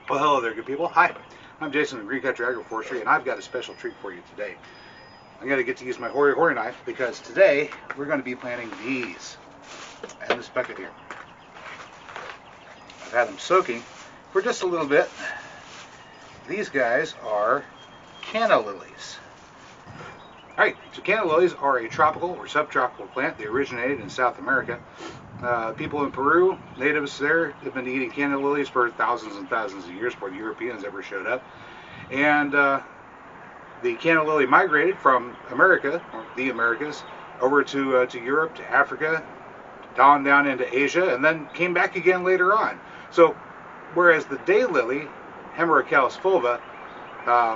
Well, hello there, good people. Hi, I'm Jason from Green Country Agroforestry, and I've got a special treat for you today. I'm going to get to use my hori knife because today we're going to be planting these in this bucket here. I've had them soaking for just a little bit. These guys are canna lilies. Alright, so canna lilies are a tropical or subtropical plant. They originated in South America. People in Peru, natives there, have been eating canna lilies for thousands and thousands of years before the Europeans ever showed up. And the canna lily migrated from America, or the Americas, over to Europe, to Africa, down into Asia, and then came back again later on. So, whereas the daylily, Hemerocallis fulva,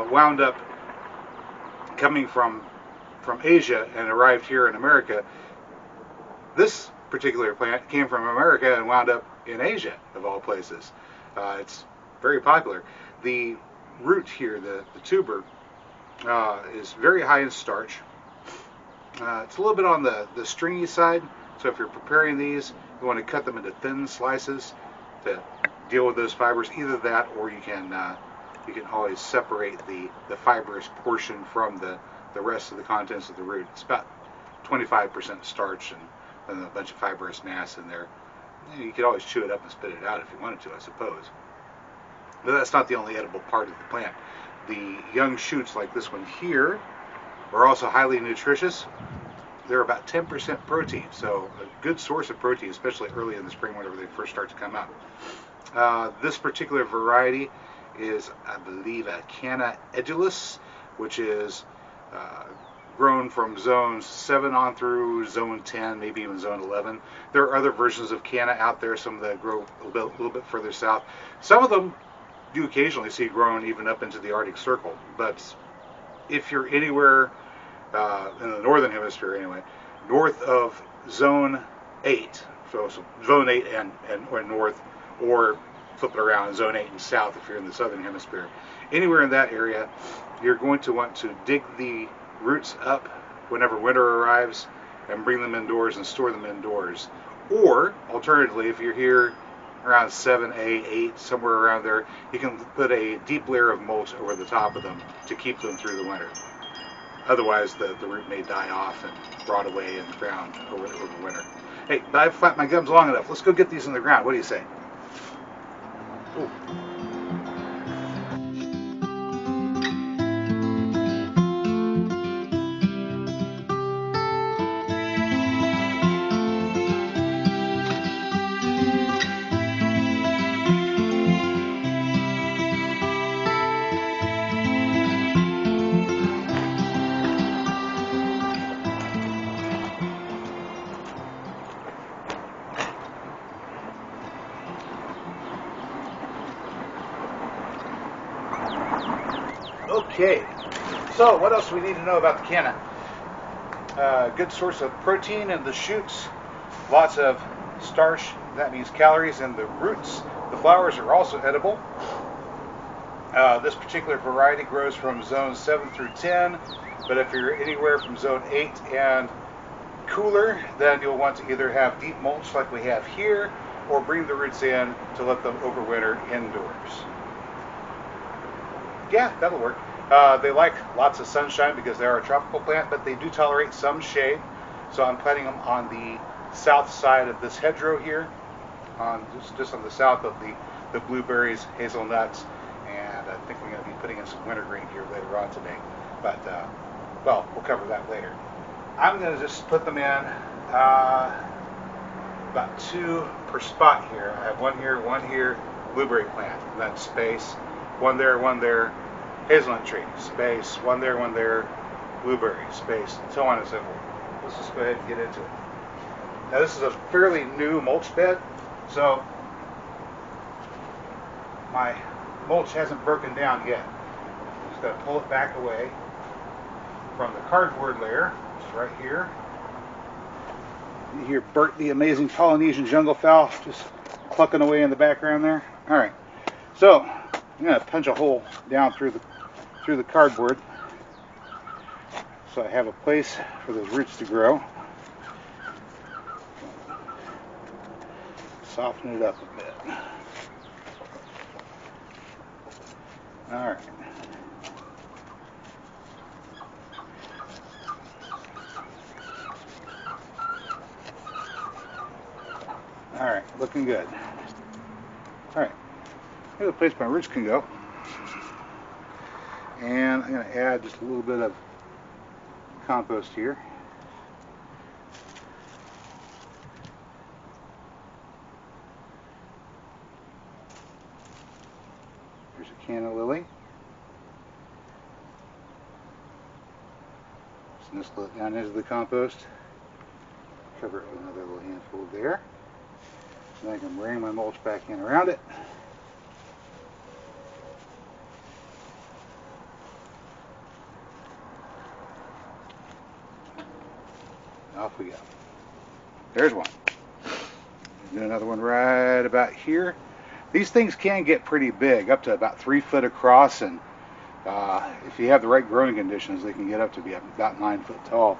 wound up coming from Asia and arrived here in America, this particular plant came from America and wound up in Asia, of all places. It's very popular. The root here, the tuber, is very high in starch. It's a little bit on the stringy side, so if you're preparing these, you want to cut them into thin slices to deal with those fibers. Either that, or you can always separate the fibrous portion from the rest of the contents of the root. It's about 25% starch and a bunch of fibrous mass in there. You could always chew it up and spit it out if you wanted to, I suppose. But that's not the only edible part of the plant. The young shoots, like this one here, are also highly nutritious. They're about 10% protein, so a good source of protein, especially early in the spring whenever they first start to come out. This particular variety is, I believe, a Canna edulis, which is grown from zones 7 on through zone 10, maybe even zone 11. There are other versions of canna out there, some that grow a little bit further south. Some of them you occasionally see grown even up into the Arctic Circle, but if you're anywhere in the northern hemisphere anyway, north of zone 8, so zone 8 or north, or flip it around, zone 8 and south if you're in the southern hemisphere, anywhere in that area, you're going to want to dig the roots up whenever winter arrives and bring them indoors and store them indoors. Or alternatively, if you're here around 7A, 8, somewhere around there, you can put a deep layer of mulch over the top of them to keep them through the winter. Otherwise, the root may die off and rot away in the ground over winter. Hey, but I've flapped my gums long enough. Let's go get these in the ground. What do you say? Ooh. Okay, so what else do we need to know about the canna? Good source of protein in the shoots, lots of starch, that means calories in the roots. The flowers are also edible. This particular variety grows from zones 7 through 10, but if you're anywhere from zone 8 and cooler, then you'll want to either have deep mulch like we have here, or bring the roots in to let them overwinter indoors. Yeah, that'll work. They like lots of sunshine because they are a tropical plant, but they do tolerate some shade. So I'm planting them on the south side of this hedgerow here, just on the south of the blueberries, hazelnuts, and I think we're going to be putting in some wintergreen here later on today. But, well, we'll cover that later. I'm going to just put them in about 2 per spot here. I have one here, blueberry plant, and then space, one there, hazelnut tree, space, one there, blueberry, space, and so on and so forth. Let's just go ahead and get into it. Now this is a fairly new mulch bed, so my mulch hasn't broken down yet. I'm just going to pull it back away from the cardboard layer, which is right here. You hear Bert the amazing Polynesian jungle fowl just clucking away in the background there. All right, so I'm going to punch a hole down through the cardboard so I have a place for those roots to grow. Soften it up a bit. Alright. Alright, looking good. Alright, here's a place my roots can go. And I'm going to add just a little bit of compost here. Here's a Canna Lily. Just nestle it down into the compost. Cover it with another little handful there. Then I can bring my mulch back in around it. Off we go. There's one. Do another one right about here. These things can get pretty big, up to about 3 foot across, and if you have the right growing conditions, they can get up to be about 9 foot tall.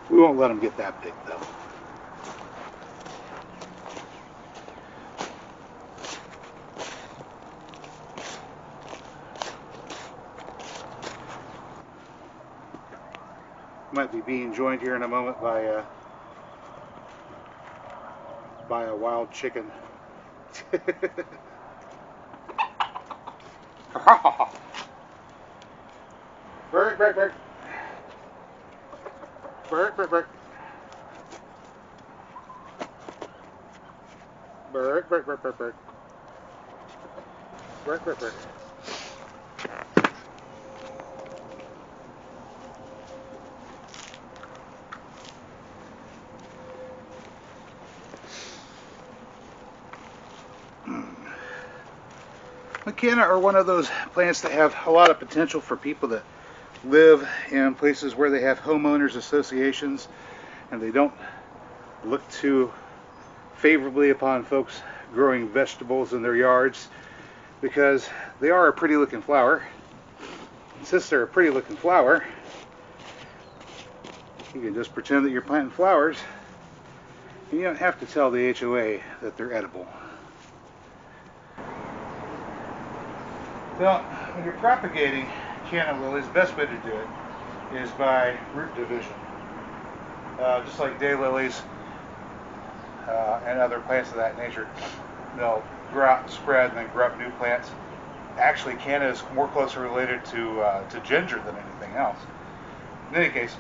We won't let them get that big, though. Might be being joined here in a moment by a wild chicken. Bird, bird, bird. Bird, bird, bird. Bird, bird, bird, bird, bird. Bird, bird, bird. Canna are one of those plants that have a lot of potential for people that live in places where they have homeowners associations and they don't look too favorably upon folks growing vegetables in their yards, because they are a pretty looking flower. And since they're a pretty looking flower, you can just pretend that you're planting flowers and you don't have to tell the HOA that they're edible. Well, when you're propagating Canna lilies, the best way to do it is by root division. Just like daylilies and other plants of that nature, they'll grow out and spread and then grow up new plants. Actually, Canna is more closely related to ginger than anything else. In any case,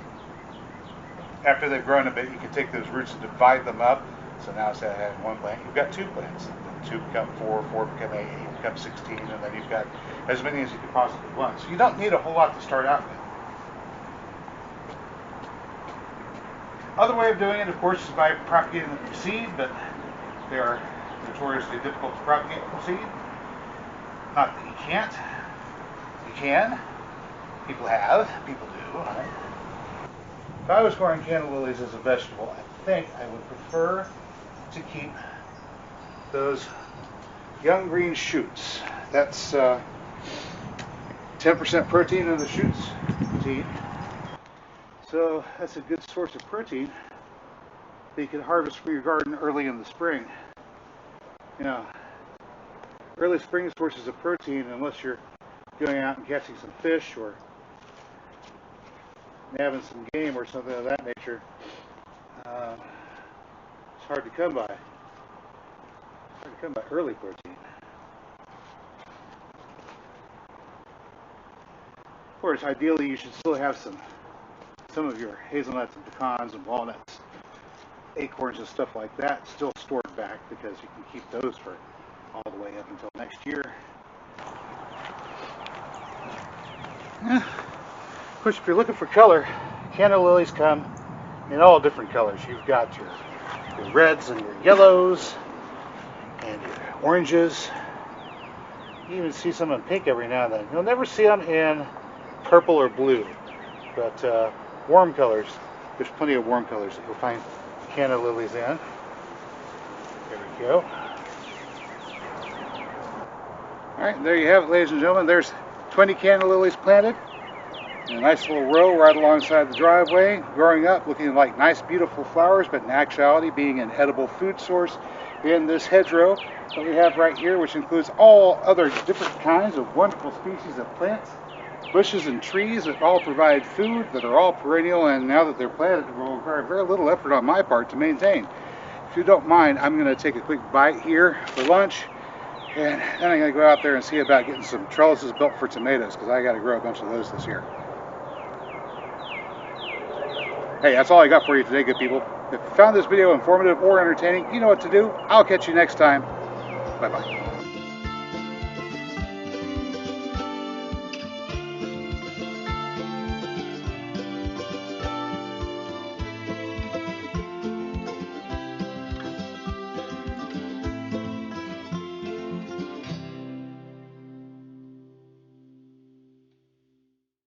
after they've grown a bit, you can take those roots and divide them up. So now instead of having one plant, you've got 2 plants. 2 become 4, 4 become 8, 8 become 16, and then you've got as many as you could possibly want. So you don't need a whole lot to start out with. Other way of doing it, of course, is by propagating them from seed, but they are notoriously difficult to propagate from seed. Not that you can't. You can. People have. People do. Right? If I was growing Canna lilies as a vegetable, I think I would prefer to keep those young green shoots. That's 10% protein in the shoots to eat. So that's a good source of protein that you can harvest from your garden early in the spring. You know, early spring sources of protein, unless you're going out and catching some fish or nabbing some game or something of that nature, it's hard to come by. By early protein. Of course, ideally you should still have some of your hazelnuts and pecans and walnuts, acorns and stuff like that still stored back, because you can keep those for all the way up until next year. Of course, if you're looking for color, Canna lilies come in all different colors. You've got your reds and your yellows and your oranges. You even see some in pink every now and then. You'll never see them in purple or blue, but warm colors, there's plenty of warm colors that you'll find Canna lilies in. There we go. Alright, there you have it, ladies and gentlemen. There's 20 Canna lilies planted in a nice little row right alongside the driveway, growing up, looking like nice, beautiful flowers, but in actuality being an edible food source in this hedgerow that we have right here, which includes all other different kinds of wonderful species of plants, bushes and trees that all provide food, that are all perennial, and now that they're planted, it will require very little effort on my part to maintain. If you don't mind, I'm going to take a quick bite here for lunch, and then I'm going to go out there and see about getting some trellises built for tomatoes, because I got to grow a bunch of those this year. Hey, that's all I got for you today, good people. If you found this video informative or entertaining, you know what to do. I'll catch you next time. Bye-bye.